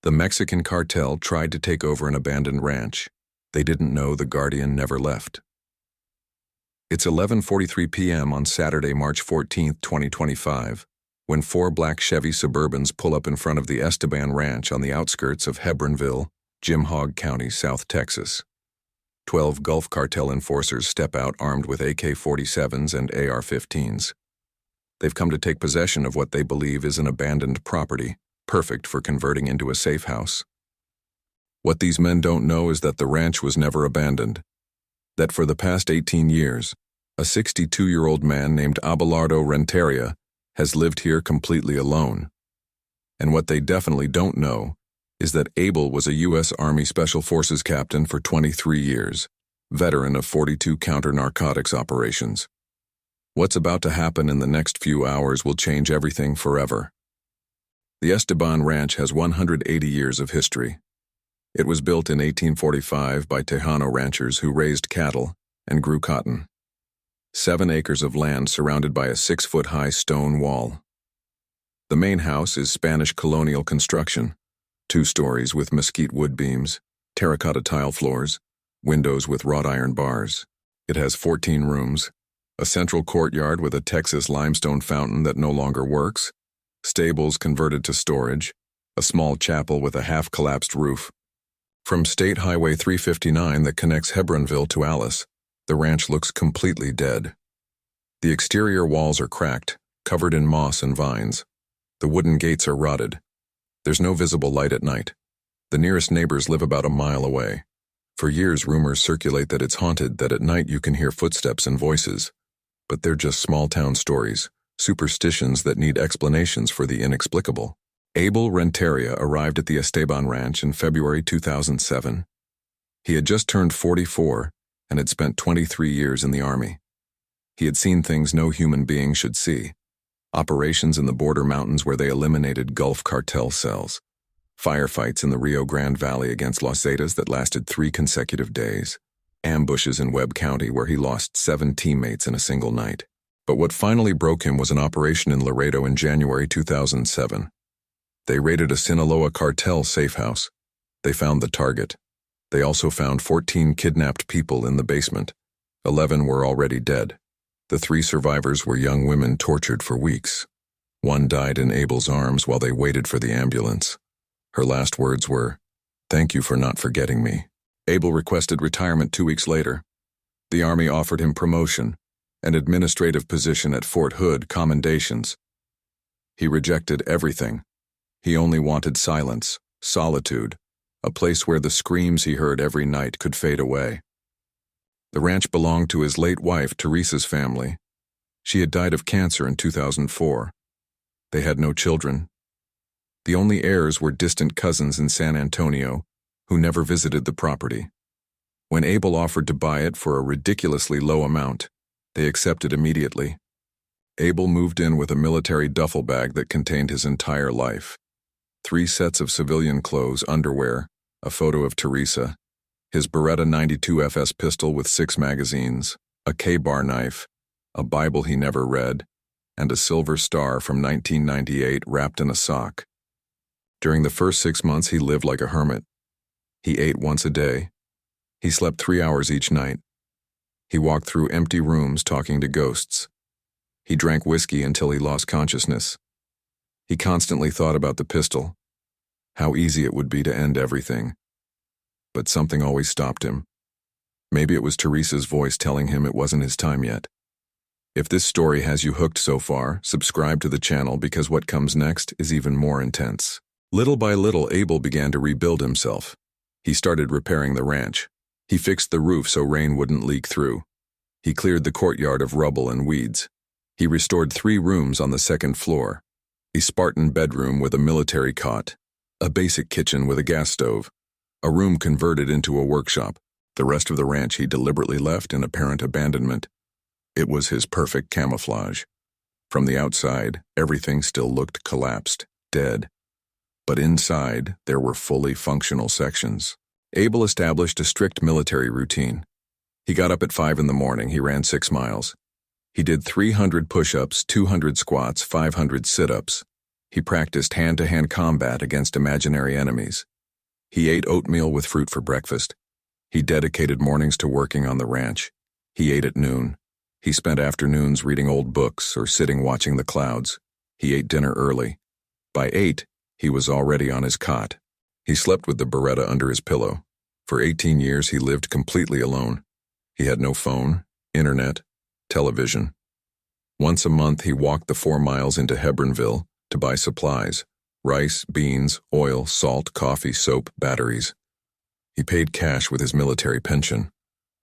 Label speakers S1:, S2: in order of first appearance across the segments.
S1: The Mexican cartel tried to take over an abandoned ranch. They didn't know the Guardian never left. It's 11:43 p.m. on Saturday, March 14, 2025, when four black Chevy Suburbans pull up in front of the Esteban Ranch on the outskirts of Hebronville, Jim Hogg County, South Texas. 12 Gulf Cartel enforcers step out armed with AK-47s and AR-15s. They've come to take possession of what they believe is an abandoned property, perfect for converting into a safe house. What these men don't know is that the ranch was never abandoned. That for the past 18 years, a 62-year-old man named Abelardo Renteria has lived here completely alone. And what they definitely don't know is that Abel was a U.S. Army Special Forces captain for 23 years, veteran of 42 counter-narcotics operations. What's about to happen in the next few hours will change everything forever. The Esteban Ranch has 180 years of history. It was built in 1845 by Tejano ranchers who raised cattle and grew cotton. 7 acres of land surrounded by a 6-foot-high stone wall. The main house is Spanish colonial construction, 2 stories with mesquite wood beams, terracotta tile floors, windows with wrought iron bars. It has 14 rooms, a central courtyard with a Texas limestone fountain that no longer works, stables converted to storage, a small chapel with a half-collapsed roof. From State Highway 359 that connects Hebronville to Alice, the ranch looks completely dead. The exterior walls are cracked, covered in moss and vines. The wooden gates are rotted. There's no visible light at night. The nearest neighbors live about a mile away. For years, rumors circulate that it's haunted, that at night you can hear footsteps and voices. But they're just small-town stories, superstitions that need explanations for the inexplicable. Abel Renteria arrived at the Esteban Ranch in February 2007. He had just turned 44 and had spent 23 years in the Army. He had seen things no human being should see. Operations in the border mountains where they eliminated Gulf Cartel cells. Firefights in the Rio Grande Valley against Los Zetas that lasted 3 consecutive days. Ambushes in Webb County where he lost 7 teammates in a single night. But what finally broke him was an operation in Laredo in January 2007. They raided a Sinaloa cartel safe house. They found the target. They also found 14 kidnapped people in the basement. 11 were already dead. The 3 survivors were young women tortured for weeks. One died in Abel's arms while they waited for the ambulance. Her last words were, "Thank you for not forgetting me." Abel requested retirement 2 weeks later. The Army offered him promotion, an administrative position at Fort Hood Commendations. He rejected everything. He only wanted silence, solitude, a place where the screams he heard every night could fade away. The ranch belonged to his late wife, Teresa's family. She had died of cancer in 2004. They had no children. The only heirs were distant cousins in San Antonio, who never visited the property. When Abel offered to buy it for a ridiculously low amount, they accepted immediately. Abel moved in with a military duffel bag that contained his entire life. 3 sets of civilian clothes, underwear, a photo of Teresa, his Beretta 92 FS pistol with 6 magazines, a K-bar knife, a Bible he never read, and a silver star from 1998 wrapped in a sock. During the first 6 months, he lived like a hermit. He ate once a day. He slept 3 hours each night. He walked through empty rooms talking to ghosts. He drank whiskey until he lost consciousness. He constantly thought about the pistol, how easy it would be to end everything. But something always stopped him. Maybe it was Teresa's voice telling him it wasn't his time yet. If this story has you hooked so far, subscribe to the channel because what comes next is even more intense. Little by little, Abel began to rebuild himself. He started repairing the ranch. He fixed the roof so rain wouldn't leak through. He cleared the courtyard of rubble and weeds. He restored 3 rooms on the 2nd floor. A Spartan bedroom with a military cot, a basic kitchen with a gas stove, a room converted into a workshop. The rest of the ranch he deliberately left in apparent abandonment. It was his perfect camouflage. From the outside, everything still looked collapsed, dead. But inside, there were fully functional sections. Abel established a strict military routine. He got up at 5 in the morning, he ran 6 miles. He did 300 push-ups, 200 squats, 500 sit-ups. He practiced hand-to-hand combat against imaginary enemies. He ate oatmeal with fruit for breakfast. He dedicated mornings to working on the ranch. He ate at noon. He spent afternoons reading old books or sitting watching the clouds. He ate dinner early. By 8, he was already on his cot. He slept with the Beretta under his pillow. For 18 years, he lived completely alone. He had no phone, internet, television. Once a month, he walked the 4 miles into Hebronville to buy supplies: rice, beans, oil, salt, coffee, soap, batteries. He paid cash with his military pension.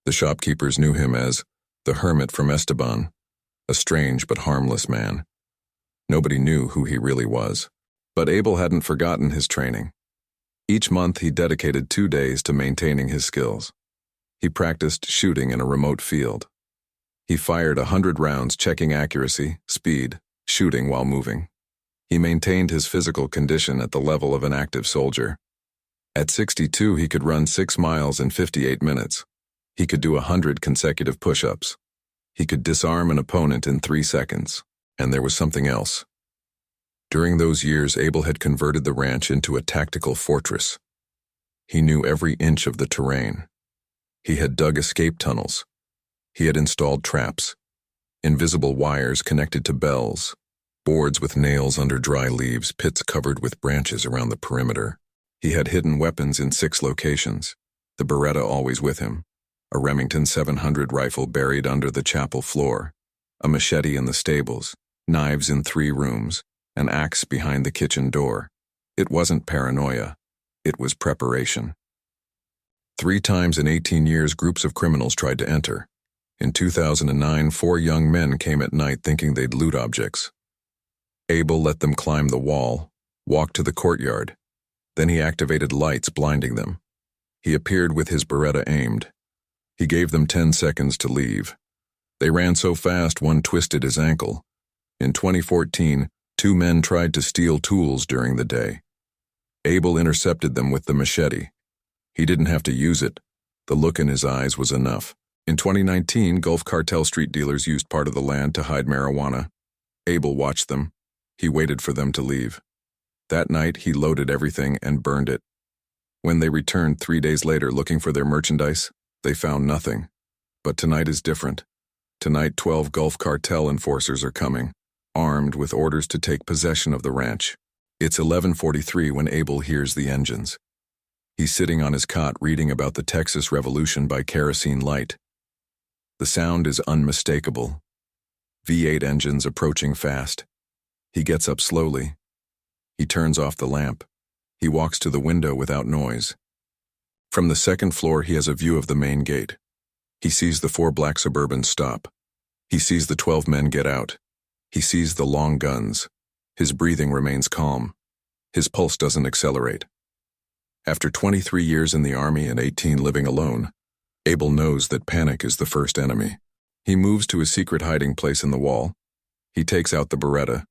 S1: The shopkeepers knew him as the hermit from Esteban, a strange but harmless man. Nobody knew who he really was. But Abel hadn't forgotten his training. Each month he dedicated 2 days to maintaining his skills. He practiced shooting in a remote field. He fired 100 rounds, checking accuracy, speed, shooting while moving. He maintained his physical condition at the level of an active soldier. At 62, he could run 6 miles in 58 minutes. He could do 100 consecutive push-ups. He could disarm an opponent in 3 seconds. And there was something else. During those years, Abel had converted the ranch into a tactical fortress. He knew every inch of the terrain. He had dug escape tunnels. He had installed traps, invisible wires connected to bells, boards with nails under dry leaves, pits covered with branches around the perimeter. He had hidden weapons in 6 locations, the Beretta always with him, a Remington 700 rifle buried under the chapel floor, a machete in the stables, knives in 3 rooms, an axe behind the kitchen door. It wasn't paranoia. It was preparation. 3 times in 18 years, groups of criminals tried to enter. In 2009, 4 young men came at night thinking they'd loot objects. Abel let them climb the wall, walk to the courtyard. Then he activated lights, blinding them. He appeared with his Beretta aimed. He gave them 10 seconds to leave. They ran so fast, one twisted his ankle. In 2014, 2 men tried to steal tools during the day. Abel intercepted them with the machete. He didn't have to use it. The look in his eyes was enough. In 2019, Gulf Cartel street dealers used part of the land to hide marijuana. Abel watched them. He waited for them to leave. That night, he loaded everything and burned it. When they returned 3 days later looking for their merchandise, they found nothing. But tonight is different. Tonight, 12 Gulf Cartel enforcers are coming, armed with orders to take possession of the ranch. It's 11:43 when Abel hears the engines. He's sitting on his cot reading about the Texas Revolution by kerosene light. The sound is unmistakable. V8 engines approaching fast. He gets up slowly. He turns off the lamp. He walks to the window without noise. From the 2nd floor, he has a view of the main gate. He sees the 4 black Suburbans stop. He sees the 12 men get out. He sees the long guns. His breathing remains calm. His pulse doesn't accelerate. After 23 years in the Army and 18 living alone, Abel knows that panic is the first enemy. He moves to his secret hiding place in the wall. He takes out the Beretta.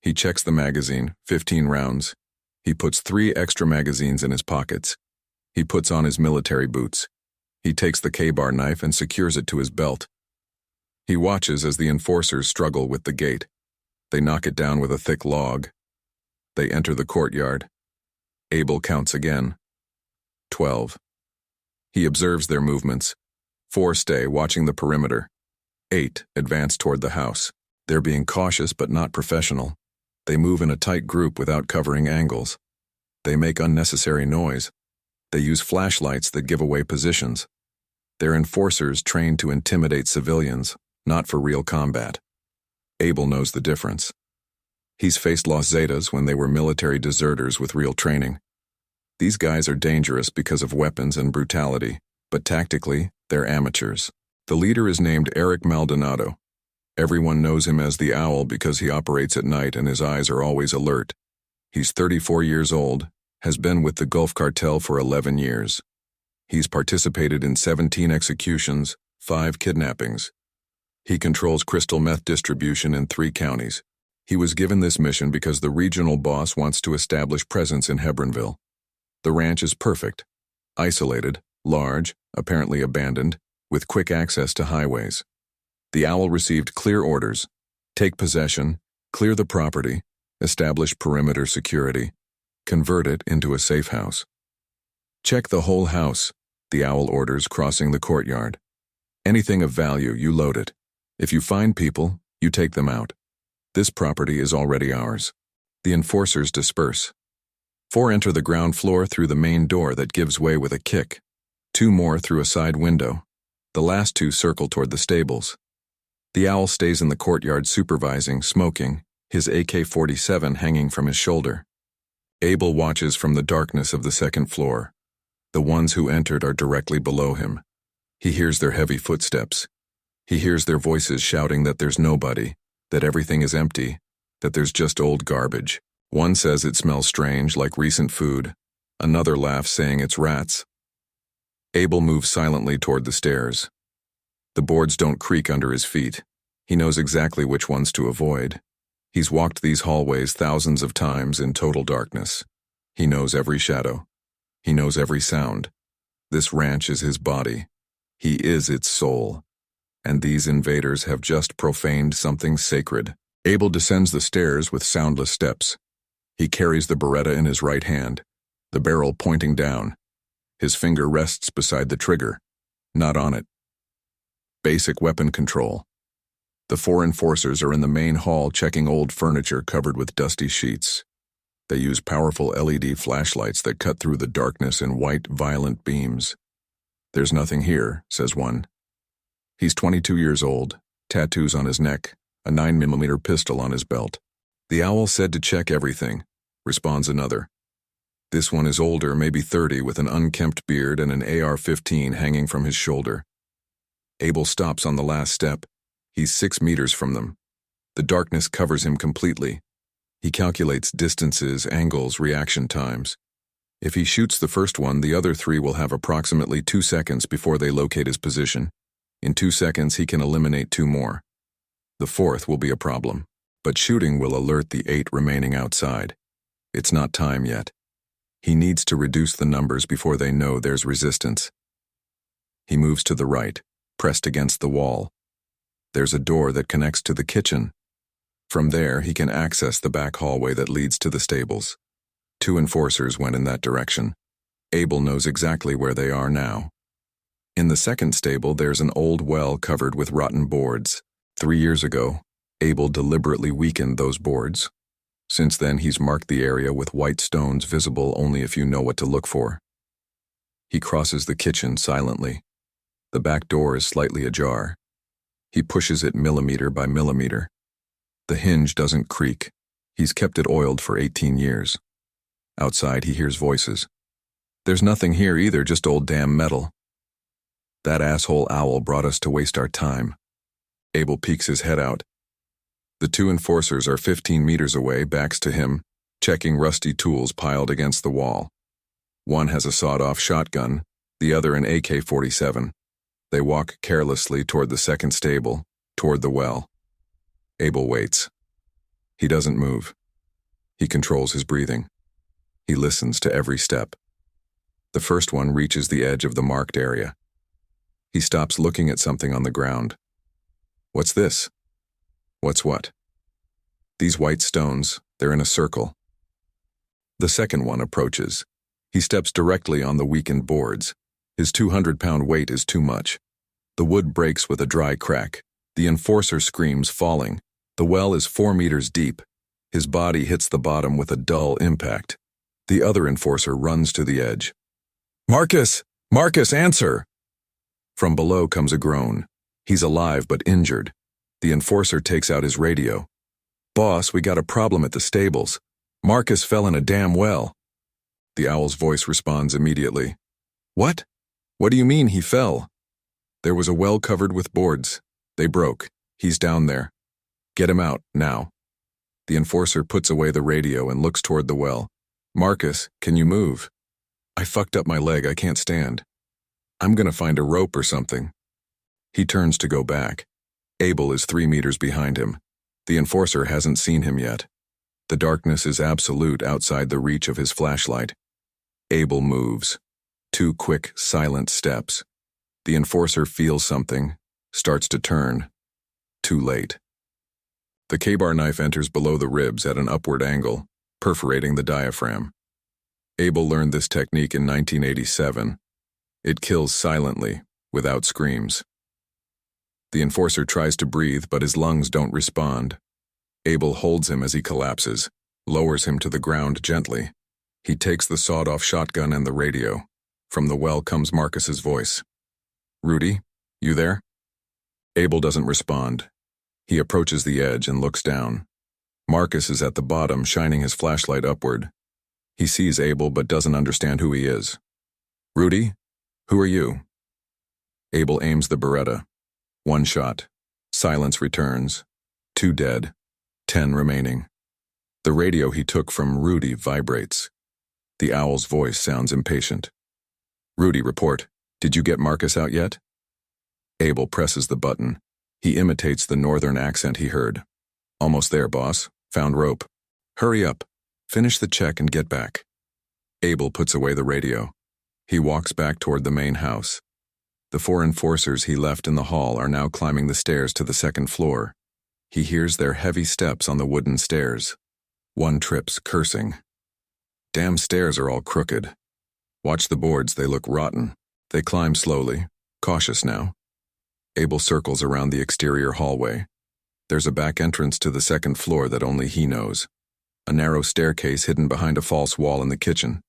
S1: He checks the magazine, 15 rounds. He puts 3 extra magazines in his pockets. He puts on his military boots. He takes the K-bar knife and secures it to his belt. He watches as the enforcers struggle with the gate. They knock it down with a thick log. They enter the courtyard. Abel counts again. 12. He observes their movements. 4 stay, watching the perimeter. 8 advance toward the house. They're being cautious but not professional. They move in a tight group without covering angles. They make unnecessary noise. They use flashlights that give away positions. They're enforcers trained to intimidate civilians, not for real combat. Abel knows the difference. He's faced Los Zetas when they were military deserters with real training. These guys are dangerous because of weapons and brutality, but tactically, they're amateurs. The leader is named Eric Maldonado. Everyone knows him as the Owl because he operates at night and his eyes are always alert. He's 34 years old, has been with the Gulf Cartel for 11 years. He's participated in 17 executions, 5 kidnappings. He controls crystal meth distribution in 3 counties. He was given this mission because the regional boss wants to establish presence in Hebronville. The ranch is perfect, isolated, large, apparently abandoned, with quick access to highways. The Owl received clear orders: take possession, clear the property, Establish perimeter security. Convert it into a safe house. Check the whole house, the owl orders, crossing the courtyard. Anything of value, you load it. If you find people, you take them out. This property is already ours. The enforcers disperse. 4 enter the ground floor through the main door that gives way with a kick. 2 more through a side window. The last 2 circle toward the stables. The owl stays in the courtyard supervising, smoking, his AK-47 hanging from his shoulder. Abel watches from the darkness of the second floor. The ones who entered are directly below him. He hears their heavy footsteps. He hears their voices shouting that there's nobody, that everything is empty, that there's just old garbage. One says it smells strange, like recent food. Another laughs, saying it's rats. Abel moves silently toward the stairs. The boards don't creak under his feet. He knows exactly which ones to avoid. He's walked these hallways thousands of times in total darkness. He knows every shadow. He knows every sound. This ranch is his body. He is its soul. And these invaders have just profaned something sacred. Abel descends the stairs with soundless steps. He carries the Beretta in his right hand, the barrel pointing down. His finger rests beside the trigger, not on it. Basic weapon control. The 4 enforcers are in the main hall checking old furniture covered with dusty sheets. They use powerful LED flashlights that cut through the darkness in white, violent beams. "There's nothing here," says one. He's 22 years old, tattoos on his neck, a 9mm pistol on his belt. "The owl said to check everything," responds another. This one is older, maybe 30, with an unkempt beard and an AR-15 hanging from his shoulder. Abel stops on the last step. He's 6 meters from them. The darkness covers him completely. He calculates distances, angles, reaction times. If he shoots the first one, the other 3 will have approximately 2 seconds before they locate his position. In 2 seconds, he can eliminate 2 more. The 4th will be a problem, but shooting will alert the 8 remaining outside. It's not time yet. He needs to reduce the numbers before they know there's resistance. He moves to the right, pressed against the wall. There's a door that connects to the kitchen. From there, he can access the back hallway that leads to the stables. 2 enforcers went in that direction. Abel knows exactly where they are now. In the second stable, there's an old well covered with rotten boards. 3 years ago, Abel deliberately weakened those boards. Since then, he's marked the area with white stones visible only if you know what to look for. He crosses the kitchen silently. The back door is slightly ajar. He pushes it millimeter by millimeter. The hinge doesn't creak. He's kept it oiled for 18 years. Outside, he hears voices. "There's nothing here either, just old damn metal. That asshole owl brought us to waste our time." Abel peeks his head out. The 2 enforcers are 15 meters away, backs to him, checking rusty tools piled against the wall. One has a sawed-off shotgun, the other an AK-47. They walk carelessly toward the second stable, toward the well. Abel waits. He doesn't move. He controls his breathing. He listens to every step. The first one reaches the edge of the marked area. He stops looking at something on the ground. "What's this?" "What's what?" "These white stones, they're in a circle." The second one approaches. He steps directly on the weakened boards. His 200-pound weight is too much. The wood breaks with a dry crack. The enforcer screams, falling. The well is 4 meters deep. His body hits the bottom with a dull impact. The other enforcer runs to the edge. "Marcus! Marcus, answer!" From below comes a groan. He's alive but injured. The enforcer takes out his radio. "Boss, we got a problem at the stables. Marcus fell in a damn well." The owl's voice responds immediately. "What? What do you mean he fell?" "There was a well covered with boards. They broke. He's down there. Get him out, now." The enforcer puts away the radio and looks toward the well. "Marcus, can you move?" "I fucked up my leg, I can't stand." "I'm gonna find a rope or something." He turns to go back. Abel is 3 meters behind him. The enforcer hasn't seen him yet. The darkness is absolute outside the reach of his flashlight. Abel moves. 2 quick, silent steps. The enforcer feels something, starts to turn. Too late. The K-bar knife enters below the ribs at an upward angle, perforating the diaphragm. Abel learned this technique in 1987. It kills silently, without screams. The enforcer tries to breathe, but his lungs don't respond. Abel holds him as he collapses, lowers him to the ground gently. He takes the sawed-off shotgun and the radio. From the well comes Marcus's voice. "Rudy, you there?" Abel doesn't respond. He approaches the edge and looks down. Marcus is at the bottom, shining his flashlight upward. He sees Abel but doesn't understand who he is. "Rudy, who are you?" Abel aims the Beretta. 1 shot. Silence returns. 2 dead. 10 remaining. The radio he took from Rudy vibrates. The owl's voice sounds impatient. "Rudy, report. Did you get Marcus out yet?" Abel presses the button. He imitates the northern accent he heard. "Almost there, boss. Found rope. Hurry up. Finish the check and get back." Abel puts away the radio. He walks back toward the main house. The 4 enforcers he left in the hall are now climbing the stairs to the 2nd floor. He hears their heavy steps on the wooden stairs. One trips, cursing. "Damn stairs are all crooked. Watch the boards, they look rotten." They climb slowly, cautious now. Abel circles around the exterior hallway. There's a back entrance to the 2nd floor that only he knows. A narrow staircase hidden behind a false wall in the kitchen.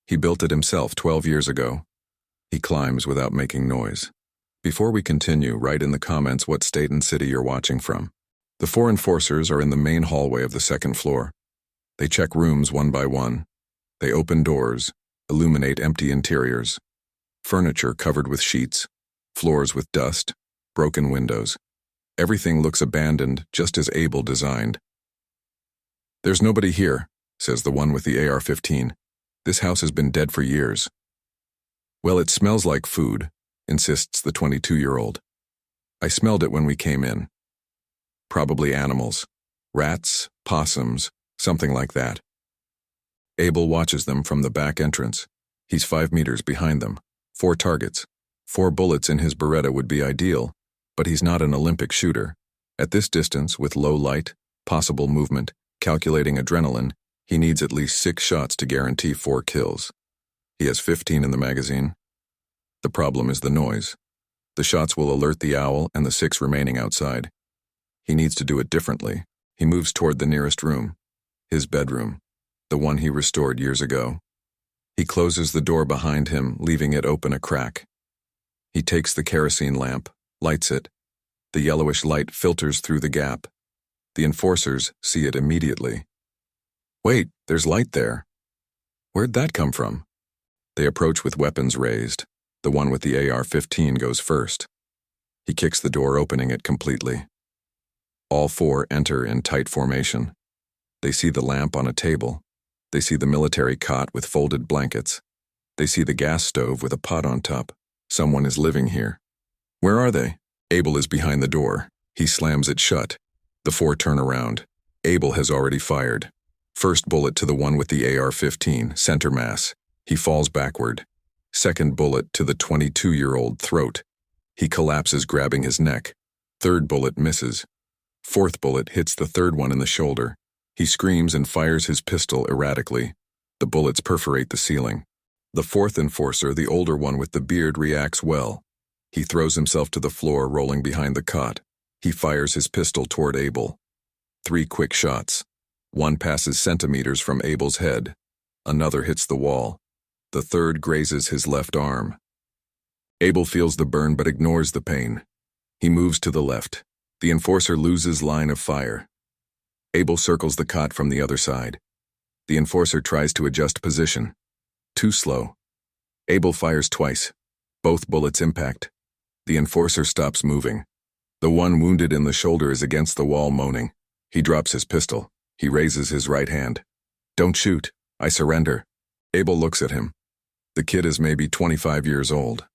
S1: He built it himself 12 years ago. He climbs without making noise. Before we continue, write in the comments what state and city you're watching from. The 4 enforcers are in the main hallway of the 2nd floor. They check rooms one by one. They open doors, illuminate empty interiors. Furniture covered with sheets, floors with dust, broken windows. Everything looks abandoned, just as Abel designed. "There's nobody here," says the one with the AR-15. "This house has been dead for years." "Well, it smells like food," insists the 22-year-old. "I smelled it when we came in. Probably animals. Rats, possums, something like that." Abel watches them from the back entrance. He's 5 meters behind them. 4 targets. 4 bullets in his Beretta would be ideal, but he's not an Olympic shooter. At this distance, with low light, possible movement, calculating adrenaline, he needs at least 6 shots to guarantee 4 kills. He has 15 in the magazine. The problem is the noise. The shots will alert the owl and the 6 remaining outside. He needs to do it differently. He moves toward the nearest room. His bedroom. The one he restored years ago. He closes the door behind him, leaving it open a crack. He takes the kerosene lamp, lights it. The yellowish light filters through the gap. The enforcers see it immediately. "Wait, there's light there. Where'd that come from?" They approach with weapons raised. The one with the AR-15 goes first. He kicks the door, opening it completely. All 4 enter in tight formation. They see the lamp on a table. They see the military cot with folded blankets. They see the gas stove with a pot on top. Someone is living here. Where are they? Abel is behind the door. He slams it shut. The 4 turn around. Abel has already fired. First bullet to the one with the AR-15, center mass. He falls backward. Second bullet to the 22-year-old throat. He collapses, grabbing his neck. Third bullet misses. Fourth bullet hits the third one in the shoulder. He screams and fires his pistol erratically. The bullets perforate the ceiling. The 4th enforcer, the older one with the beard, reacts well. He throws himself to the floor, rolling behind the cot. He fires his pistol toward Abel. 3 quick shots. One passes centimeters from Abel's head. Another hits the wall. The third grazes his left arm. Abel feels the burn but ignores the pain. He moves to the left. The enforcer loses line of fire. Abel circles the cot from the other side. The enforcer tries to adjust position. Too slow. Abel fires twice. Both bullets impact. The enforcer stops moving. The one wounded in the shoulder is against the wall, moaning. He drops his pistol. He raises his right hand. "Don't shoot. I surrender." Abel looks at him. The kid is maybe 25 years old.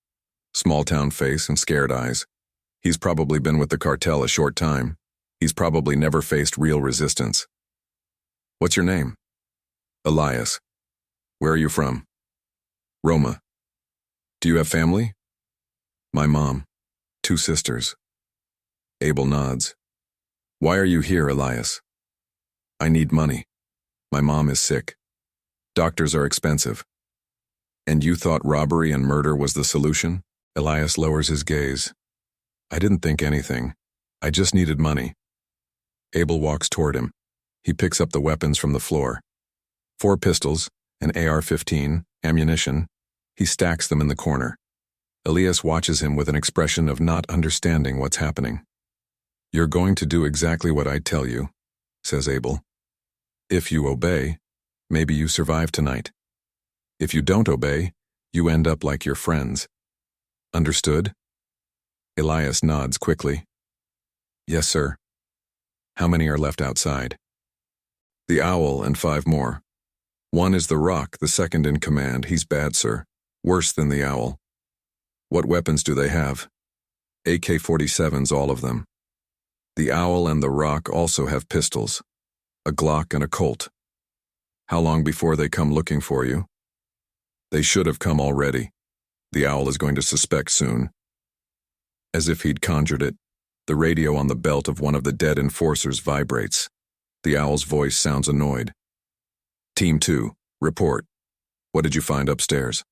S1: Small-town face and scared eyes. He's probably been with the cartel a short time. He's probably never faced real resistance. "What's your name?" "Elias." "Where are you from?" "Roma." "Do you have family?" "My mom. 2 sisters." Abel nods. Why are you here, Elias? I need money. My mom is sick. Doctors are expensive. And you thought robbery and murder was the solution? Elias lowers his gaze. I didn't think anything. I just needed money. Abel walks toward him. He picks up the weapons from the floor. 4 pistols, an AR-15, ammunition. He stacks them in the corner. Elias watches him with an expression of not understanding what's happening. You're going to do exactly what I tell you, says Abel. If you obey, maybe you survive tonight. If you don't obey, you end up like your friends. Understood? Elias nods quickly. Yes, sir. How many are left outside? The Owl and 5 more. One is the Rock, the second in command. He's bad, sir. Worse than the Owl. What weapons do they have? AK-47s, all of them. The Owl and the Rock also have pistols. A Glock and a Colt. How long before they come looking for you? They should have come already. The Owl is going to suspect soon. As if he'd conjured it, the radio on the belt of one of the dead enforcers vibrates. The Owl's voice sounds annoyed. Team 2, report. What did you find upstairs?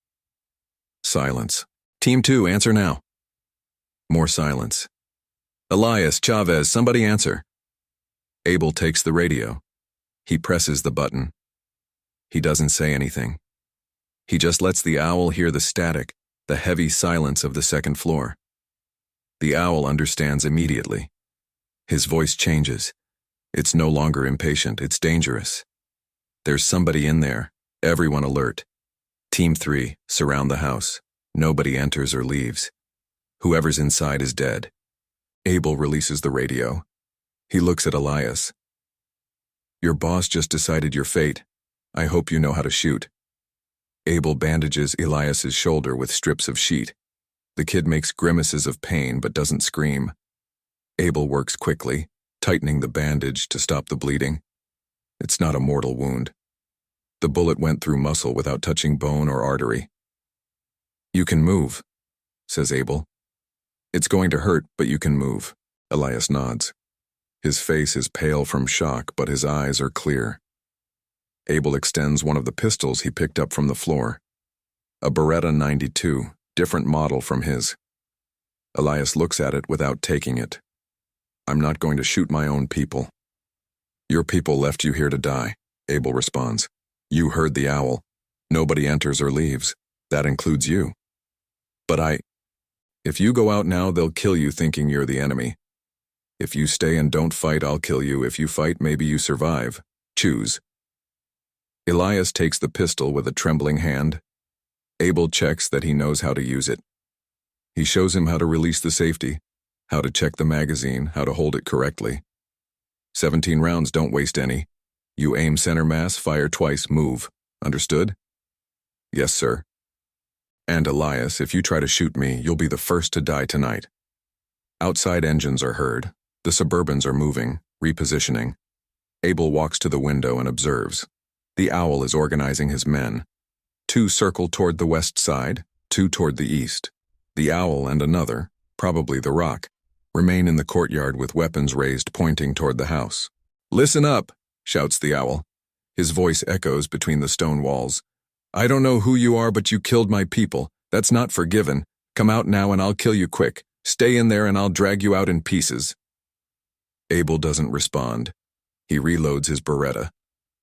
S1: Silence. Team 2, answer now. More silence. Elias, Chavez, somebody answer. Abel takes the radio. He presses the button. He doesn't say anything. He just lets the Owl hear the static, the heavy silence of the second floor. The Owl understands immediately. His voice changes. It's no longer impatient, it's dangerous. There's somebody in there, everyone alert. Team 3, surround the house. Nobody enters or leaves. Whoever's inside is dead. Abel releases the radio. He looks at Elias. Your boss just decided your fate. I hope you know how to shoot. Abel bandages Elias's shoulder with strips of sheet. The kid makes grimaces of pain but doesn't scream. Abel works quickly, tightening the bandage to stop the bleeding. It's not a mortal wound. The bullet went through muscle without touching bone or artery. You can move, says Abel. It's going to hurt, but you can move. Elias nods. His face is pale from shock, but his eyes are clear. Abel extends one of the pistols he picked up from the floor. A Beretta 92, different model from his. Elias looks at it without taking it. I'm not going to shoot my own people. Your people left you here to die, Abel responds. You heard the Owl. Nobody enters or leaves. That includes you. But if you go out now, they'll kill you thinking you're the enemy. If you stay and don't fight, I'll kill you. If you fight, maybe you survive. Choose. Elias takes the pistol with a trembling hand. Abel checks that he knows how to use it. He shows him how to release the safety, how to check the magazine, how to hold it correctly. 17 rounds, don't waste any. You aim center mass, fire twice, move. Understood? Yes, sir. And Elias, if you try to shoot me, you'll be the first to die tonight. Outside engines are heard. The Suburbans are moving, repositioning. Abel walks to the window and observes. The Owl is organizing his men. 2 circle toward the west side, 2 toward the east. The Owl and another, probably the Rock, remain in the courtyard with weapons raised pointing toward the house. Listen up, shouts the Owl. His voice echoes between the stone walls. I don't know who you are, but you killed my people. That's not forgiven. Come out now and I'll kill you quick. Stay in there and I'll drag you out in pieces. Abel doesn't respond. He reloads his Beretta.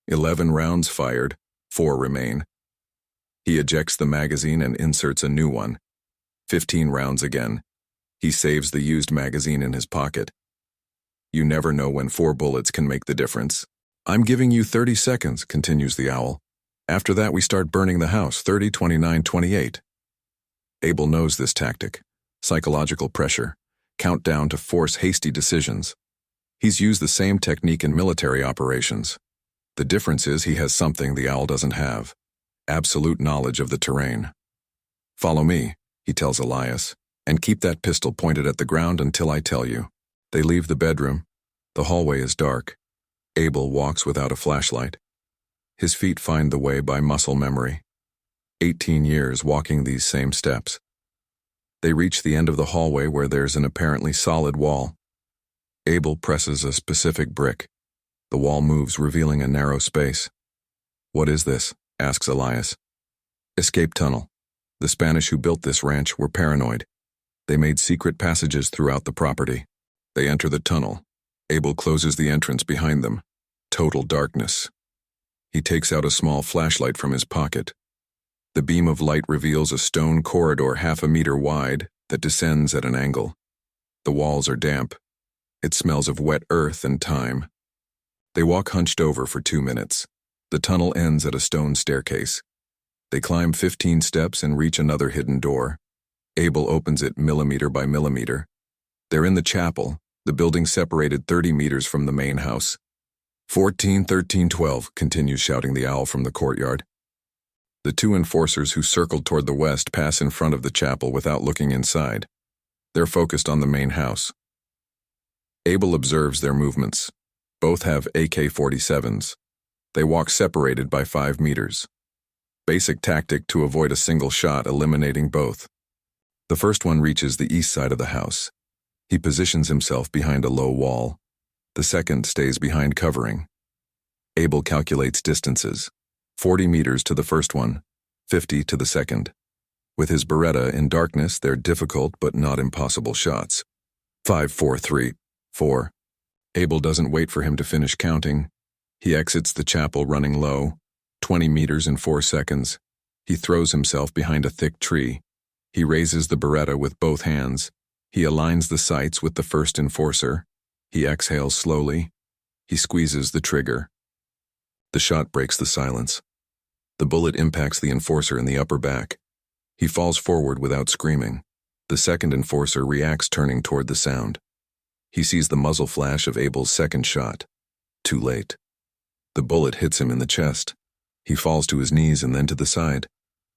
S1: 11 rounds fired, 4 remain. He ejects the magazine and inserts a new one. 15 rounds again. He saves the used magazine in his pocket. You never know when 4 bullets can make the difference. I'm giving you 30 seconds, continues the Owl. After that, we start burning the house, 30, 29, 28. Abel knows this tactic. Psychological pressure. Countdown to force hasty decisions. He's used the same technique in military operations. The difference is he has something the Owl doesn't have. Absolute knowledge of the terrain. Follow me, he tells Elias, and keep that pistol pointed at the ground until I tell you. They leave the bedroom. The hallway is dark. Abel walks without a flashlight. His feet find the way by muscle memory. 18 years walking these same steps. They reach the end of the hallway where there's an apparently solid wall. Abel presses a specific brick. The wall moves, revealing a narrow space. "What is this?" asks Elias. "Escape tunnel. The Spanish who built this ranch were paranoid. They made secret passages throughout the property. They enter the tunnel. Abel closes the entrance behind them. Total darkness. He takes out a small flashlight from his pocket. The beam of light reveals a stone corridor 1/2 meter wide that descends at an angle. The walls are damp. It smells of wet earth and time. They walk hunched over for 2 minutes. The tunnel ends at a stone staircase. They climb 15 steps and reach another hidden door. Abel opens it millimeter by millimeter. They're in the chapel, the building separated 30 meters from the main house. 14, 13, 12, continues shouting the owl from the courtyard. The 2 enforcers who circled toward the west pass in front of the chapel without looking inside. They're focused on the main house. Abel observes their movements. Both have AK-47s. They walk separated by 5 meters. Basic tactic to avoid a single shot, eliminating both. The first one reaches the east side of the house. He positions himself behind a low wall. The second stays behind covering. Abel calculates distances. 40 meters to the first one, 50 to the second. With his Beretta in darkness, they're difficult but not impossible shots. 5, 4, 3, 4. Abel doesn't wait for him to finish counting. He exits the chapel running low, 20 meters in 4 seconds. He throws himself behind a thick tree. He raises the Beretta with both hands. He aligns the sights with the first enforcer. He exhales slowly. He squeezes the trigger. The shot breaks the silence. The bullet impacts the enforcer in the upper back. He falls forward without screaming. The second enforcer reacts, turning toward the sound. He sees the muzzle flash of Abel's second shot. Too late. The bullet hits him in the chest. He falls to his knees and then to the side.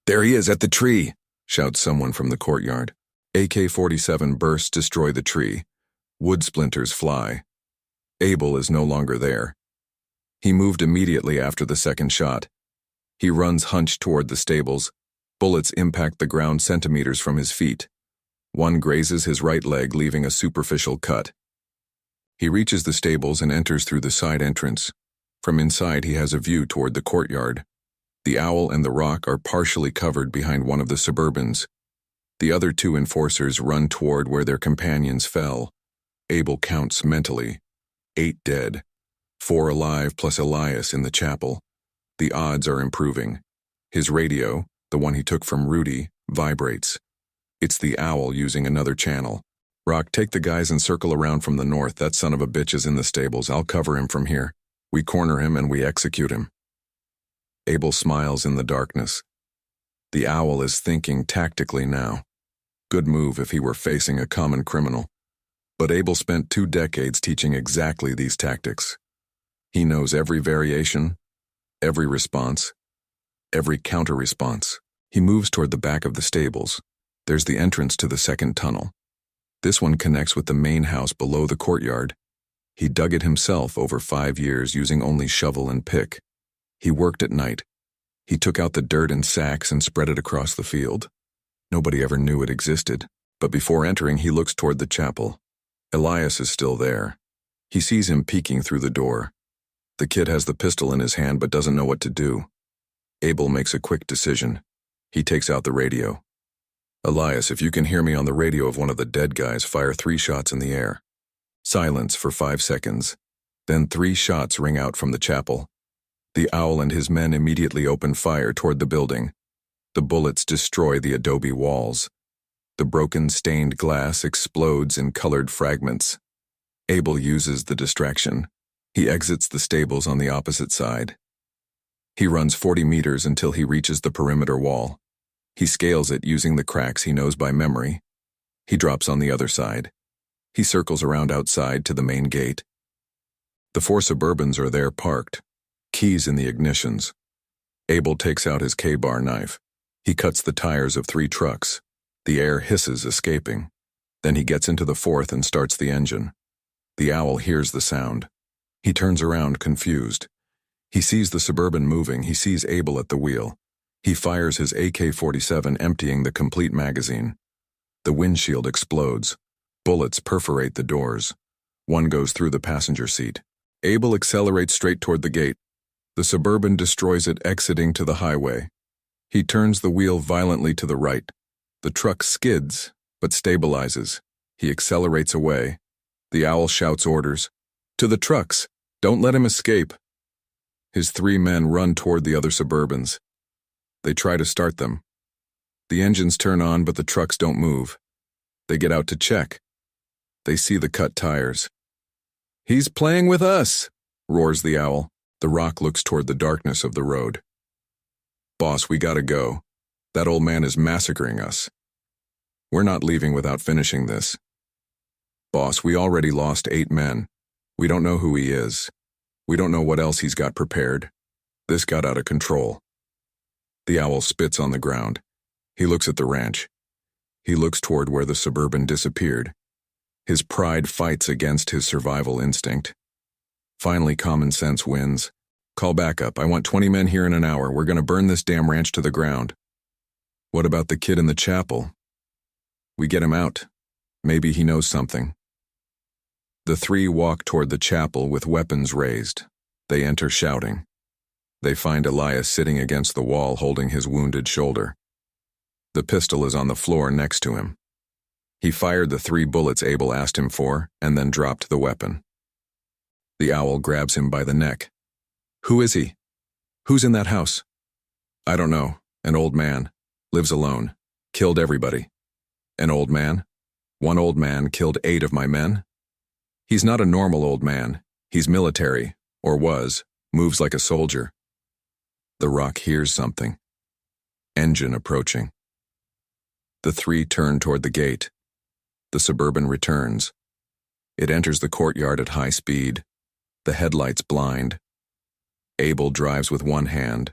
S1: "There he is at the tree!" shouts someone from the courtyard. AK-47 bursts, destroy the tree. Wood splinters fly. Abel is no longer there. He moved immediately after the second shot. He runs hunched toward the stables. Bullets impact the ground centimeters from his feet. One grazes his right leg, leaving a superficial cut. He reaches the stables and enters through the side entrance. From inside, he has a view toward the courtyard. The owl and the rock are partially covered behind one of the Suburbans. The other 2 enforcers run toward where their companions fell. Abel counts mentally. 8 dead. 4 alive plus Elias in the chapel. The odds are improving. His radio, the one he took from Rudy, vibrates. It's the owl using another channel. "Rock, take the guys and circle around from the north. That son of a bitch is in the stables. I'll cover him from here. We corner him and we execute him." Abel smiles in the darkness. The owl is thinking tactically now. Good move if he were facing a common criminal. But Abel spent 2 decades teaching exactly these tactics. He knows every variation, every response, every counter-response. He moves toward the back of the stables. There's the entrance to the second tunnel. This one connects with the main house below the courtyard. He dug it himself over 5 years using only shovel and pick. He worked at night. He took out the dirt in sacks and spread it across the field. Nobody ever knew it existed, but before entering, he looks toward the chapel. Elias is still there. He sees him peeking through the door. The kid has the pistol in his hand but doesn't know what to do. Abel makes a quick decision. He takes out the radio. "Elias, if you can hear me on the radio of one of the dead guys, fire 3 shots in the air." Silence for 5 seconds. Then 3 shots ring out from the chapel. The owl and his men immediately open fire toward the building. The bullets destroy the adobe walls. The broken, stained glass explodes in colored fragments. Abel uses the distraction. He exits the stables on the opposite side. He runs 40 meters until he reaches the perimeter wall. He scales it using the cracks he knows by memory. He drops on the other side. He circles around outside to the main gate. The 4 Suburbans are there parked, keys in the ignitions. Abel takes out his K-bar knife. He cuts the tires of 3 trucks. The air hisses, escaping. Then he gets into the 4th and starts the engine. The owl hears the sound. He turns around, confused. He sees the Suburban moving. He sees Abel at the wheel. He fires his AK-47, emptying the complete magazine. The windshield explodes. Bullets perforate the doors. One goes through the passenger seat. Abel accelerates straight toward the gate. The Suburban destroys it, exiting to the highway. He turns the wheel violently to the right. The truck skids, but stabilizes. He accelerates away. The Owl shouts orders. To the trucks! Don't let him escape! His 3 men run toward the other Suburbans. They try to start them. The engines turn on, but the trucks don't move. They get out to check. They see the cut tires. He's playing with us, roars the Owl. The Rock looks toward the darkness of the road. Boss, we gotta go. That old man is massacring us. We're not leaving without finishing this. Boss, we already lost 8 men. We don't know who he is. We don't know what else he's got prepared. This got out of control. The Owl spits on the ground. He looks at the ranch. He looks toward where the Suburban disappeared. His pride fights against his survival instinct. Finally, common sense wins. Call backup. I want 20 men here in an hour. We're gonna burn this damn ranch to the ground. What about the kid in the chapel? We get him out. Maybe he knows something. The 3 walk toward the chapel with weapons raised. They enter shouting. They find Elias sitting against the wall holding his wounded shoulder. The pistol is on the floor next to him. He fired the 3 bullets Abel asked him for and then dropped the weapon. The Owl grabs him by the neck. Who is he? Who's in that house? I don't know. An old man. Lives alone. Killed everybody. An old man? One old man killed 8 of my men? He's not a normal old man. He's military, or was, moves like a soldier. The Rock hears something. Engine approaching. The 3 turn toward the gate. The Suburban returns. It enters the courtyard at high speed. The headlights blind. Abel drives with one hand.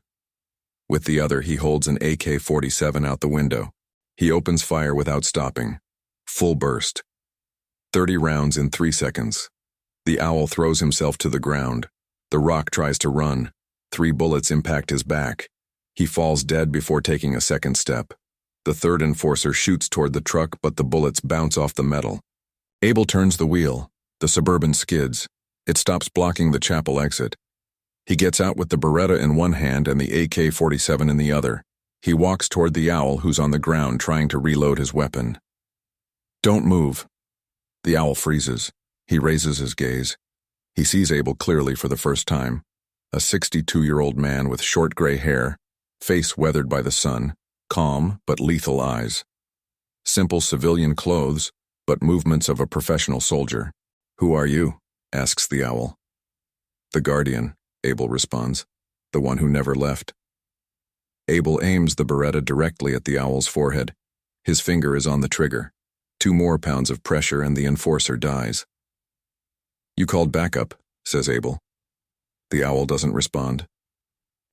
S1: With the other, he holds an AK-47 out the window. He opens fire without stopping. Full burst. 30 rounds in 3 seconds. The Owl throws himself to the ground. The Rock tries to run. 3 bullets impact his back. He falls dead before taking a second step. The 3rd enforcer shoots toward the truck, but the bullets bounce off the metal. Abel turns the wheel. The Suburban skids. It stops blocking the chapel exit. He gets out with the Beretta in one hand and the AK-47 in the other. He walks toward the Owl, who's on the ground trying to reload his weapon. Don't move. The Owl freezes. He raises his gaze. He sees Abel clearly for the first time. A 62-year-old man with short gray hair, face weathered by the sun, calm but lethal eyes. Simple civilian clothes, but movements of a professional soldier. Who are you? Asks the Owl. The Guardian, Abel responds. The one who never left. Abel aims the Beretta directly at the Owl's forehead. His finger is on the trigger. 2 more pounds of pressure and the enforcer dies. You called backup, says Abel. The Owl doesn't respond.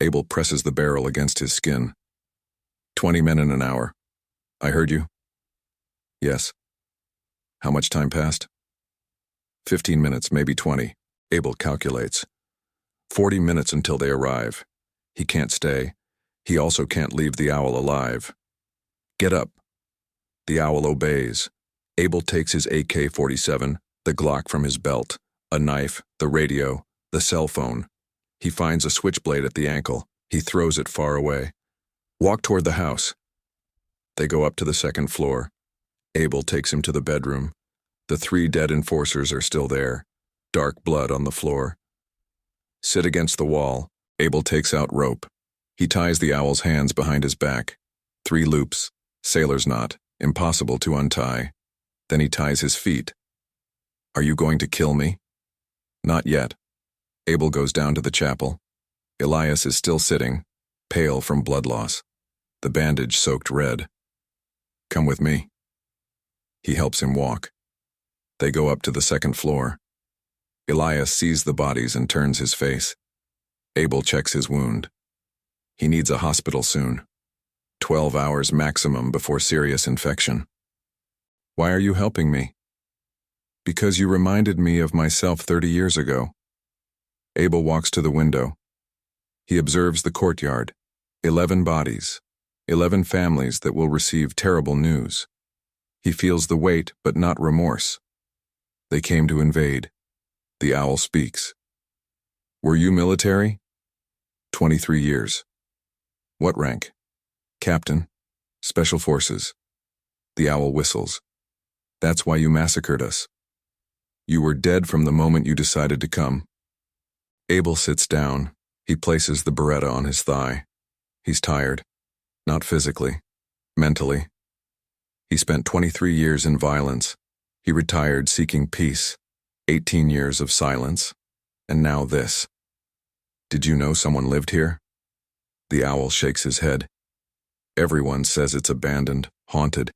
S1: Abel presses the barrel against his skin. 20 men in an hour. I heard you. Yes. How much time passed? 15 minutes, maybe 20. Abel calculates. 40 minutes until they arrive. He can't stay. He also can't leave the Owl alive. Get up. The Owl obeys. Abel takes his AK-47, the Glock from his belt, a knife, the radio, the cell phone. He finds a switchblade at the ankle. He throws it far away. Walk toward the house. They go up to the 2nd floor. Abel takes him to the bedroom. The 3 dead enforcers are still there. Dark blood on the floor. Sit against the wall. Abel takes out rope. He ties the Owl's hands behind his back. 3 loops. Sailor's knot. Impossible to untie. Then he ties his feet. Are you going to kill me? Not yet. Abel goes down to the chapel. Elias is still sitting, pale from blood loss. The bandage soaked red. Come with me. He helps him walk. They go up to the 2nd floor. Elias sees the bodies and turns his face. Abel checks his wound. He needs a hospital soon. 12 hours maximum before serious infection. Why are you helping me? Because you reminded me of myself 30 years ago. Abel walks to the window. He observes the courtyard. 11 bodies. 11 families that will receive terrible news. He feels the weight, but not remorse. They came to invade. The owl speaks. Were you military? 23 years. What rank? Captain. Special Forces. The owl whistles. That's why you massacred us. You were dead from the moment you decided to come. Abel sits down. He places the Beretta on his thigh. He's tired. Not physically. Mentally. He spent 23 years in violence. He retired seeking peace. 18 years of silence. And now this. Did you know someone lived here? The owl shakes his head. Everyone says it's abandoned, haunted.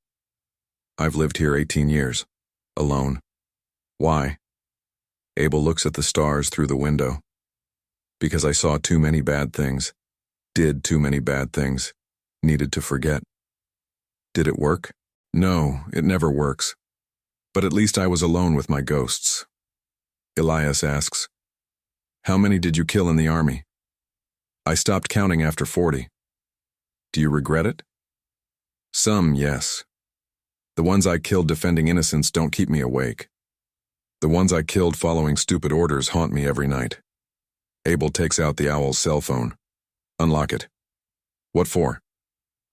S1: I've lived here 18 years. Alone. Why? Abel looks at the stars through the window. Because I saw too many bad things. Did too many bad things. Needed to forget. Did it work? No, it never works. But at least I was alone with my ghosts. Elias asks, how many did you kill in the army? I stopped counting after 40. Do you regret it? Some, yes. The ones I killed defending innocence don't keep me awake. The ones I killed following stupid orders haunt me every night. Abel takes out the owl's cell phone. Unlock it. What for?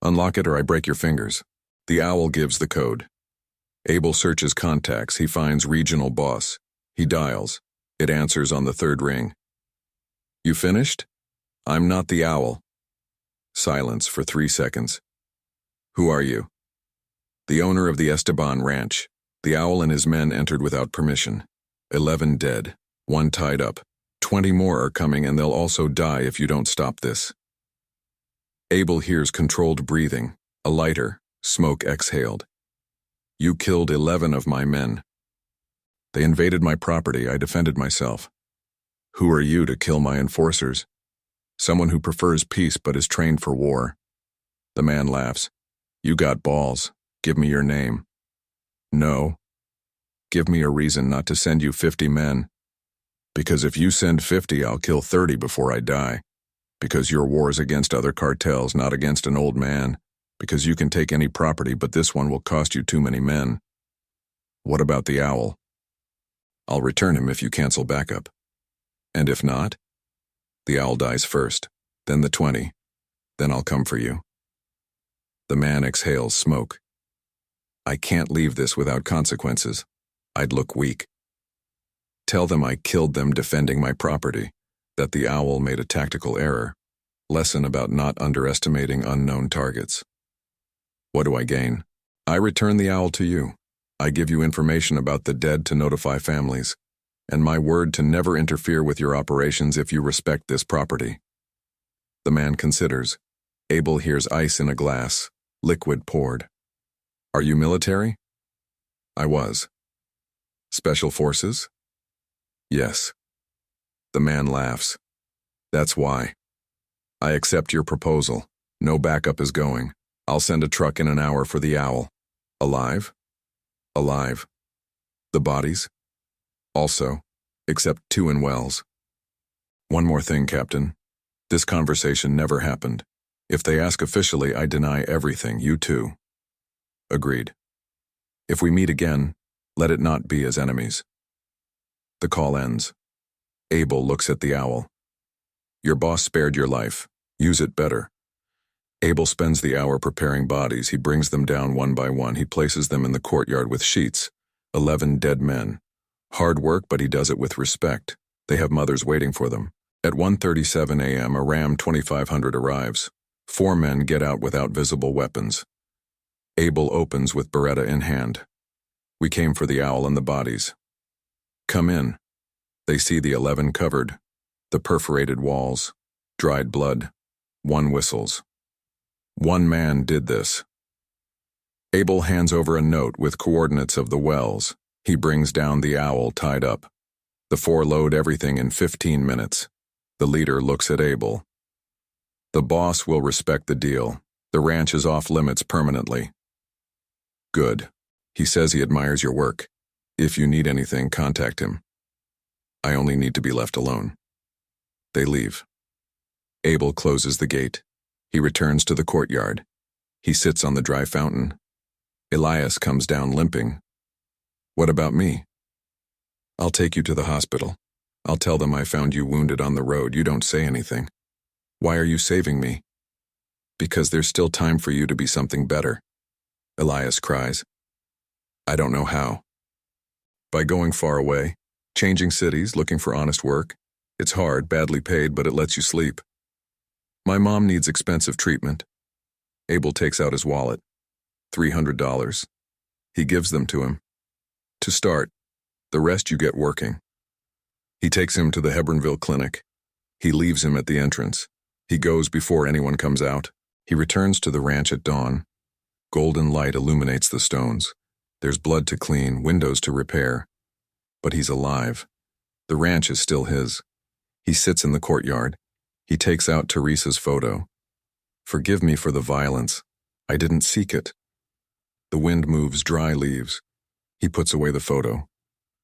S1: Unlock it or I break your fingers. The owl gives the code. Abel searches contacts. He finds regional boss. He dials. It answers on the third ring. You finished? I'm not the owl. Silence for 3 seconds. Who are you? The owner of the Esteban Ranch. The owl and his men entered without permission. 11 dead. 1 tied up. 20 more are coming and they'll also die if you don't stop this. Abel hears controlled breathing. A lighter. Smoke exhaled. You killed 11 of my men. They invaded my property. I defended myself. Who are you to kill my enforcers? Someone who prefers peace but is trained for war. The man laughs. You got balls. Give me your name. No. Give me a reason not to send you 50 men. Because if you send 50, I'll kill 30 before I die. Because your war is against other cartels, not against an old man. Because you can take any property, but this one will cost you too many men. What about the owl? I'll return him if you cancel backup. And if not? The owl dies first, then the 20. Then I'll come for you. The man exhales smoke. I can't leave this without consequences. I'd look weak. Tell them I killed them defending my property, that the owl made a tactical error. Lesson about not underestimating unknown targets. What do I gain? I return the owl to you. I give you information about the dead to notify families, and my word to never interfere with your operations if you respect this property. The man considers. Abel hears ice in a glass, liquid poured. Are you military? I was. Special Forces? Yes. The man laughs. That's why. I accept your proposal. No backup is going. I'll send a truck in an hour for the owl. Alive? Alive. The bodies? Also, except 2 in Wells. One more thing, Captain. This conversation never happened. If they ask officially, I deny everything, you too. Agreed. If we meet again, let it not be as enemies. The call ends. Abel looks at the owl. Your boss spared your life. Use it better. Abel spends the hour preparing bodies. He brings them down one by one. He places them in the courtyard with sheets. 11 dead men. Hard work, but he does it with respect. They have mothers waiting for them. At 1:37 a.m., a Ram 2500 arrives. 4 men get out without visible weapons. Abel opens with Beretta in hand. We came for the owl and the bodies. Come in. They see the 11 covered. The perforated walls. Dried blood. 1 whistles. 1 man did this. Abel hands over a note with coordinates of the wells. He brings down the owl tied up. The 4 load everything in 15 minutes. The leader looks at Abel. The boss will respect the deal. The ranch is off limits permanently. Good. He says he admires your work. If you need anything, contact him. I only need to be left alone. They leave. Abel closes the gate. He returns to the courtyard. He sits on the dry fountain. Elias comes down limping. What about me? I'll take you to the hospital. I'll tell them I found you wounded on the road. You don't say anything. Why are you saving me? Because there's still time for you to be something better. Elias cries. I don't know how. By going far away, changing cities, looking for honest work. It's hard, badly paid, but it lets you sleep. My mom needs expensive treatment. Abel takes out his wallet. $300. He gives them to him. To start, the rest you get working. He takes him to the Hebronville clinic. He leaves him at the entrance. He goes before anyone comes out. He returns to the ranch at dawn. Golden light illuminates the stones. There's blood to clean, windows to repair. But he's alive. The ranch is still his. He sits in the courtyard. He takes out Teresa's photo. Forgive me for the violence. I didn't seek it. The wind moves dry leaves. He puts away the photo.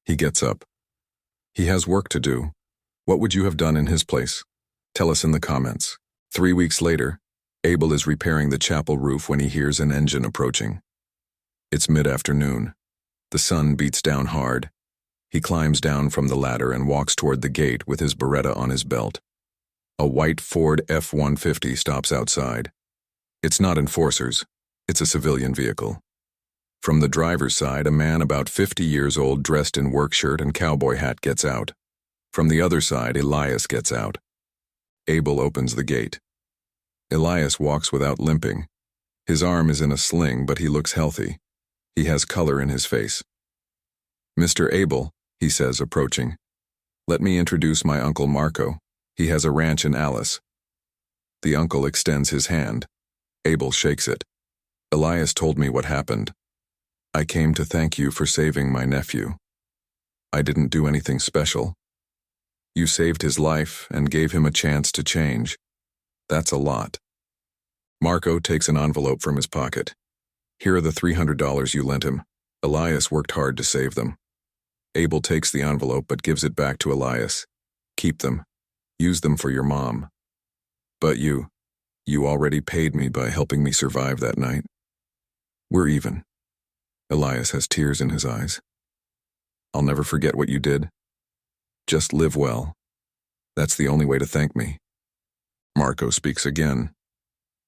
S1: He gets up. He has work to do. What would you have done in his place? Tell us in the comments. 3 weeks later, Abel is repairing the chapel roof when he hears an engine approaching. It's mid-afternoon. The sun beats down hard. He climbs down from the ladder and walks toward the gate with his Beretta on his belt. A white Ford F-150 stops outside. It's not enforcers. It's a civilian vehicle. From the driver's side, a man about 50 years old dressed in work shirt and cowboy hat gets out. From the other side, Elias gets out. Abel opens the gate. Elias walks without limping. His arm is in a sling, but he looks healthy. He has color in his face. Mr. Abel, he says, approaching. Let me introduce my uncle Marco. He has a ranch in Alice. The uncle extends his hand. Abel shakes it. Elias told me what happened. I came to thank you for saving my nephew. I didn't do anything special. You saved his life and gave him a chance to change. That's a lot. Marco takes an envelope from his pocket. Here are the $300 you lent him. Elias worked hard to save them. Abel takes the envelope but gives it back to Elias. Keep them. Use them for your mom. But you already paid me by helping me survive that night. We're even. Elias has tears in his eyes. I'll never forget what you did. Just live well. That's the only way to thank me. Marco speaks again.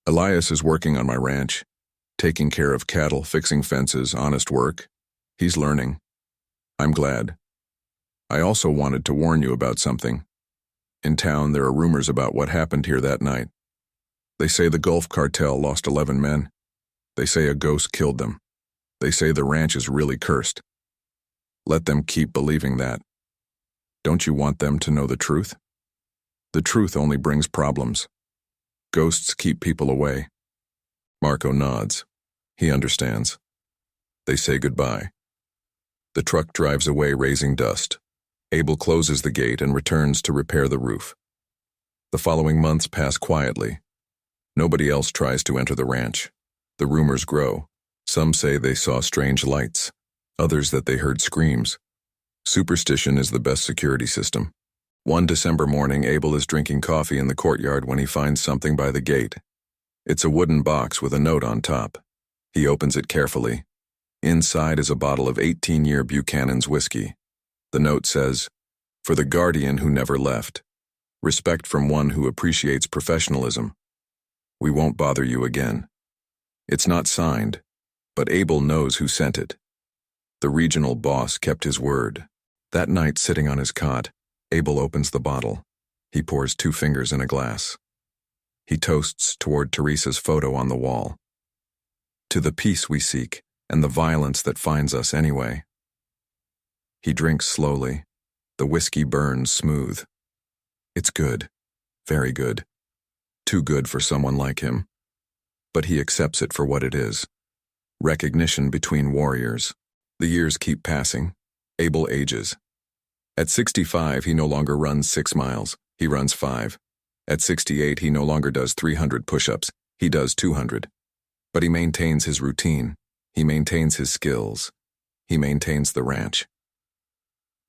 S1: Elias is working on my ranch, taking care of cattle, fixing fences, honest work. He's learning. I'm glad. I also wanted to warn you about something. In town, there are rumors about what happened here that night. They say the Gulf Cartel lost 11 men. They say a ghost killed them. They say the ranch is really cursed. Let them keep believing that. Don't you want them to know the truth? The truth only brings problems. Ghosts keep people away. Marco nods. He understands. They say goodbye. The truck drives away, raising dust. Abel closes the gate and returns to repair the roof. The following months pass quietly. Nobody else tries to enter the ranch. The rumors grow. Some say they saw strange lights, others that they heard screams. Superstition is the best security system. One December morning, Abel is drinking coffee in the courtyard when he finds something by the gate. It's a wooden box with a note on top. He opens it carefully. Inside is a bottle of 18-year Buchanan's whiskey. The note says, "For the guardian who never left. Respect from one who appreciates professionalism. We won't bother you again." It's not signed, but Abel knows who sent it. The regional boss kept his word. That night, sitting on his cot, Abel opens the bottle. He pours 2 fingers in a glass. He toasts toward Teresa's photo on the wall. To the peace we seek, and the violence that finds us anyway. He drinks slowly. The whiskey burns smooth. It's good. Very good. Too good for someone like him. But he accepts it for what it is. Recognition between warriors. The years keep passing. Abel ages. At 65, he no longer runs 6 miles. He runs 5. At 68, he no longer does 300 push-ups. He does 200. But he maintains his routine. He maintains his skills. He maintains the ranch.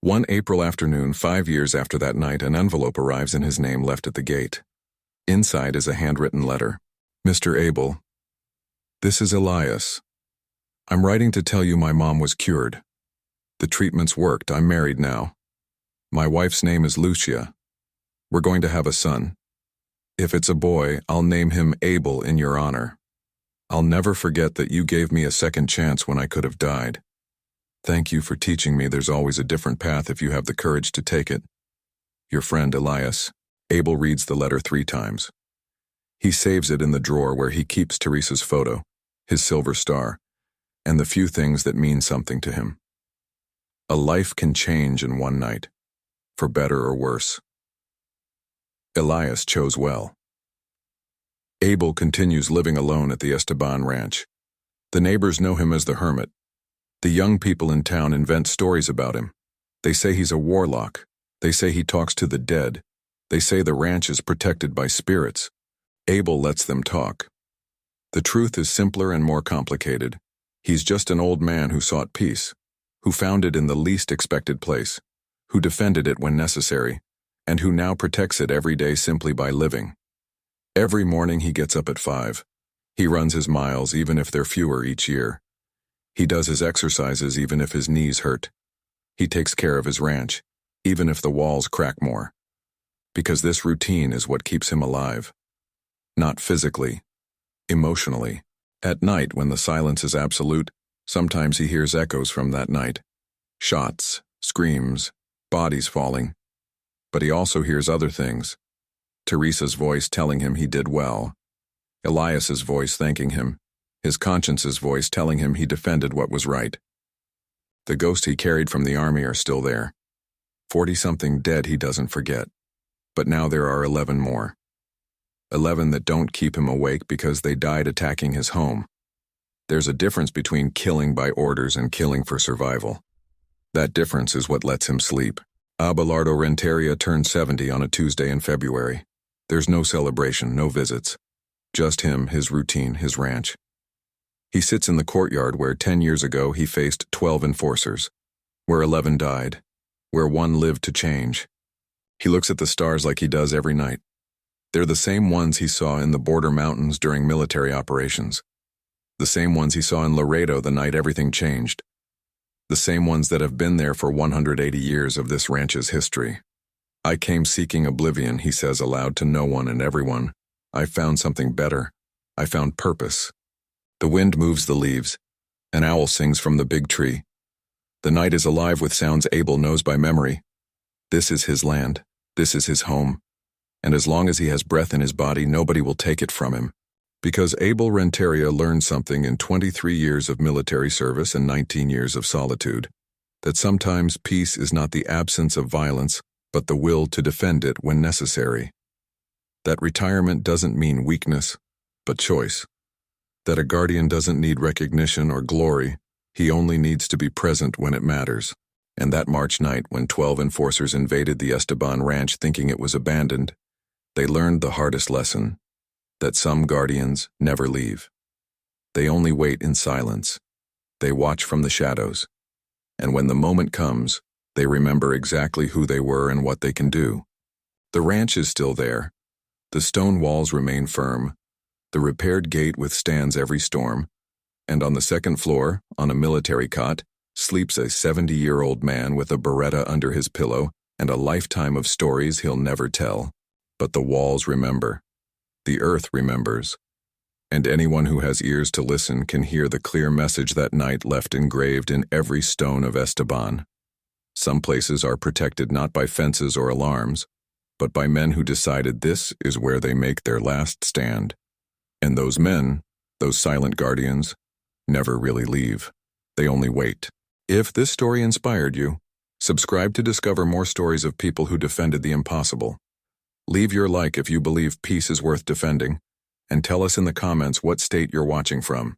S1: One April afternoon, 5 years after that night, an envelope arrives in his name left at the gate. Inside is a handwritten letter. Mr. Abel, this is Elias. I'm writing to tell you my mom was cured. The treatments worked. I'm married now. My wife's name is Lucia. We're going to have a son. If it's a boy, I'll name him Abel in your honor. I'll never forget that you gave me a second chance when I could have died. Thank you for teaching me there's always a different path if you have the courage to take it. Your friend Elias. Abel reads the letter 3 times. He saves it in the drawer where he keeps Teresa's photo, his silver star, and the few things that mean something to him. A life can change in one night, for better or worse. Elias chose well. Abel continues living alone at the Esteban ranch. The neighbors know him as the hermit. The young people in town invent stories about him. They say he's a warlock. They say he talks to the dead. They say the ranch is protected by spirits. Abel lets them talk. The truth is simpler and more complicated. He's just an old man who sought peace, who found it in the least expected place, who defended it when necessary, and who now protects it every day simply by living. Every morning he gets up at 5. He runs his miles even if they're fewer each year. He does his exercises even if his knees hurt. He takes care of his ranch, even if the walls crack more. Because this routine is what keeps him alive. Not physically, emotionally. At night, when the silence is absolute, sometimes he hears echoes from that night. Shots, screams, bodies falling. But he also hears other things. Teresa's voice telling him he did well. Elias's voice thanking him. His conscience's voice telling him he defended what was right. The ghosts he carried from the army are still there. 40-something dead he doesn't forget. But now there are 11 more. 11 that don't keep him awake because they died attacking his home. There's a difference between killing by orders and killing for survival. That difference is what lets him sleep. Abelardo Renteria turned 70 on a Tuesday in February. There's no celebration, no visits. Just him, his routine, his ranch. He sits in the courtyard where 10 years ago he faced 12 enforcers, where 11 died, where 1 lived to change. He looks at the stars like he does every night. They're the same ones he saw in the border mountains during military operations. The same ones he saw in Laredo the night everything changed. The same ones that have been there for 180 years of this ranch's history. I came seeking oblivion, he says aloud to no one and everyone. I found something better. I found purpose. The wind moves the leaves. An owl sings from the big tree. The night is alive with sounds Abel knows by memory. This is his land. This is his home. And as long as he has breath in his body, nobody will take it from him. Because Abel Renteria learned something in 23 years of military service and 19 years of solitude, that sometimes peace is not the absence of violence, but the will to defend it when necessary. That retirement doesn't mean weakness, but choice. That a guardian doesn't need recognition or glory, he only needs to be present when it matters. And that March night when 12 enforcers invaded the Esteban ranch thinking it was abandoned, they learned the hardest lesson, that some guardians never leave. They only wait in silence. They watch from the shadows. And when the moment comes, they remember exactly who they were and what they can do. The ranch is still there. The stone walls remain firm. The repaired gate withstands every storm. And on the second floor, on a military cot, sleeps a 70-year-old man with a Beretta under his pillow and a lifetime of stories he'll never tell. But the walls remember. The earth remembers. And anyone who has ears to listen can hear the clear message that night left engraved in every stone of Esteban. Some places are protected not by fences or alarms, but by men who decided this is where they make their last stand. And those men, those silent guardians, never really leave. They only wait. If this story inspired you, subscribe to discover more stories of people who defended the impossible. Leave your like if you believe peace is worth defending, and tell us in the comments what state you're watching from.